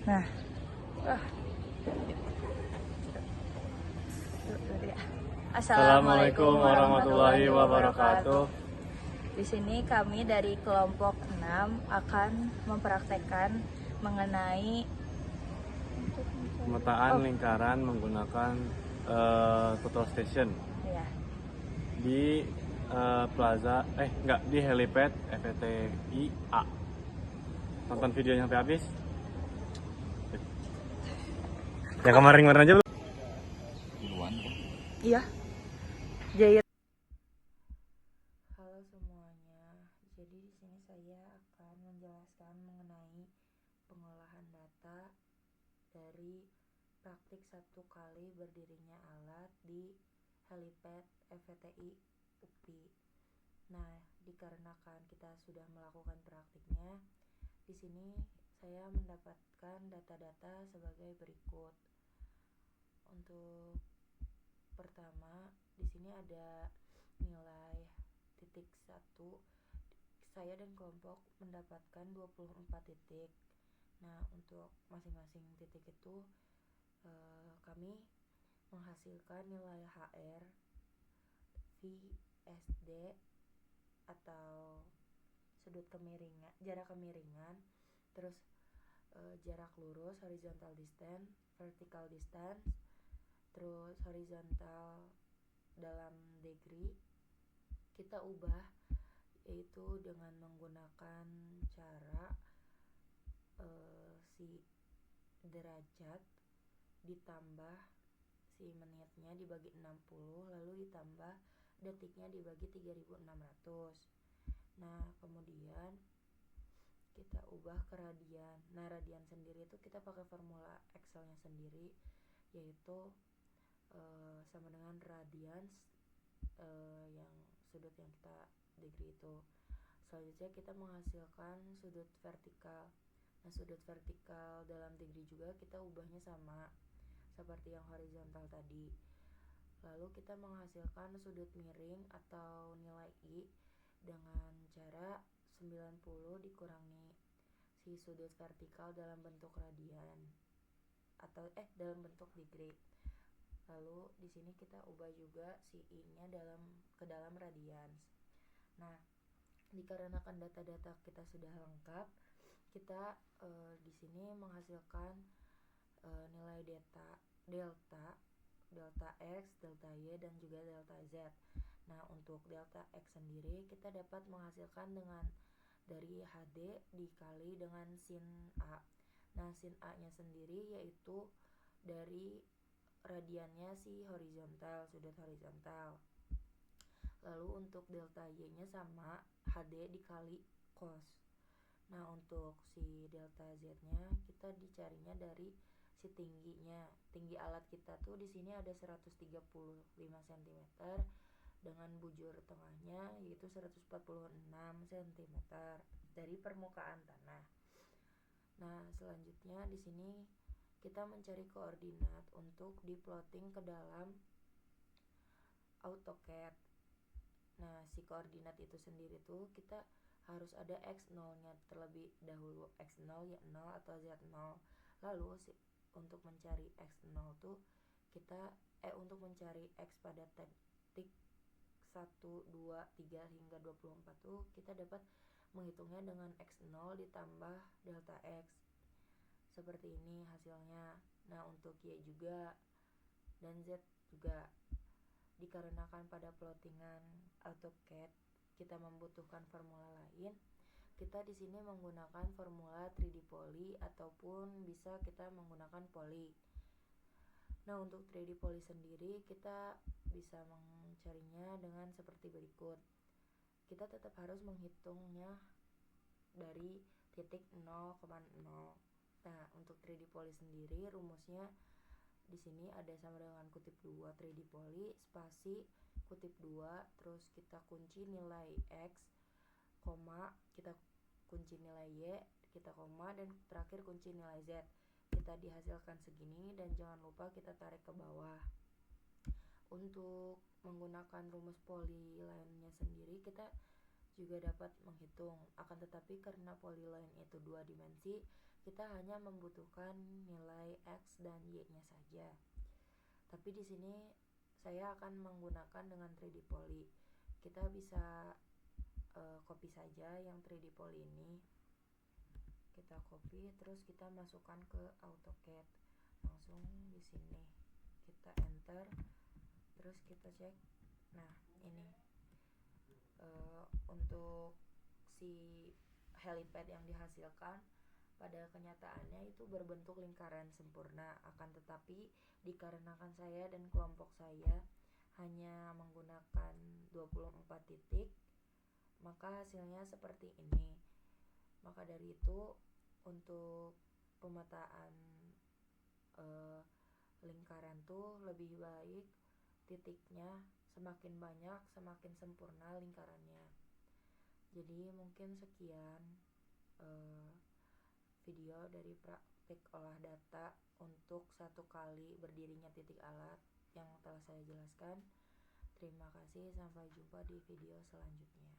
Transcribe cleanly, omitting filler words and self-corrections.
Nah, Assalamualaikum warahmatullahi wabarakatuh. Di sini kami dari kelompok 6 akan mempraktekkan mengenai Pemetaan lingkaran menggunakan total station ya, di di helipad FTI A. Tonton videonya sampai habis. Yang kemarin aja belum? iya, Jaya. Halo semuanya. Jadi di sini saya akan menjelaskan mengenai pengolahan data dari praktik 1 kali berdirinya alat di helipad FTI UPI. Nah, dikarenakan kita sudah melakukan praktiknya, di sini saya mendapatkan data-data sebagai berikut. Untuk pertama, di sini ada nilai titik 1. Saya dan kelompok mendapatkan 24 titik. Nah, untuk masing-masing titik itu kami menghasilkan nilai HR, VSD atau sudut kemiringan, jarak kemiringan, terus jarak lurus, horizontal distance, vertical distance, terus horizontal dalam degree kita ubah, yaitu dengan menggunakan cara si derajat ditambah si menitnya dibagi 60, lalu ditambah detiknya dibagi 3600. Nah, kemudian kita ubah ke radian. Nah, radian sendiri itu kita pakai formula Excelnya sendiri, yaitu sama dengan radians yang sudut yang kita degree itu. Selanjutnya kita menghasilkan sudut vertikal. Nah, sudut vertikal dalam degree juga kita ubahnya sama seperti yang horizontal tadi. Lalu kita menghasilkan sudut miring atau nilai I dengan cara 90 dikurangi si sudut vertikal dalam bentuk radian atau dalam bentuk degree. Lalu di sini kita ubah juga si I-nya ke dalam radians. Nah, dikarenakan data-data kita sudah lengkap, kita di sini menghasilkan nilai delta X, delta Y, dan juga delta Z. Nah, untuk delta X sendiri kita dapat menghasilkan dengan dari HD dikali dengan sin A. Nah, sin A-nya sendiri yaitu dari radiannya si horizontal, sudut horizontal. Lalu untuk delta Y-nya sama HD dikali cos. Nah, untuk si delta Z-nya kita dicarinya dari si tingginya. Tinggi alat kita tuh di sini ada 135 cm dengan bujur tengahnya yaitu 146 cm dari permukaan tanah. Nah, selanjutnya di sini kita mencari koordinat untuk diplotting ke dalam AutoCAD. Nah, si koordinat itu sendiri tuh kita harus ada X0-nya terlebih dahulu. X0 ya 0 atau Z0. Lalu untuk mencari X0 tuh kita untuk mencari X pada titik 1, 2, 3 hingga 24 tuh kita dapat menghitungnya dengan X0 ditambah delta X. Seperti ini hasilnya. Nah, untuk Y juga dan Z juga. Dikarenakan pada plottingan AutoCAD kita membutuhkan formula lain, kita di sini menggunakan formula 3D Poly ataupun bisa kita menggunakan poly. Nah, untuk 3D Poly sendiri kita bisa mencarinya dengan seperti berikut. Kita tetap harus menghitungnya dari titik 0,0. Nah, untuk 3D Poly sendiri rumusnya di sini ada sama dengan kutip 2 3D Poly spasi kutip 2, terus kita kunci nilai X, koma, kita kunci nilai Y, kita koma, dan terakhir kunci nilai Z. Kita dihasilkan segini dan jangan lupa kita tarik ke bawah. Untuk menggunakan rumus polyline-nya sendiri kita juga dapat menghitung, akan tetapi karena polyline itu 2 dimensi, kita hanya membutuhkan nilai X dan Y-nya saja. Tapi di sini saya akan menggunakan dengan 3D Poly. Kita bisa copy saja yang 3D Poly ini. Kita copy, terus kita masukkan ke AutoCAD. Langsung di sini kita enter, terus kita cek. Nah, ini untuk si helipad yang dihasilkan pada kenyataannya itu berbentuk lingkaran sempurna, akan tetapi dikarenakan saya dan kelompok saya hanya menggunakan 24 titik, maka hasilnya seperti ini. Maka dari itu untuk pemetaan lingkaran tuh lebih baik titiknya semakin banyak semakin sempurna lingkarannya. Jadi mungkin sekian video dari praktik olah data untuk 1 kali berdirinya titik alat yang telah saya jelaskan. Terima kasih, sampai jumpa di video selanjutnya.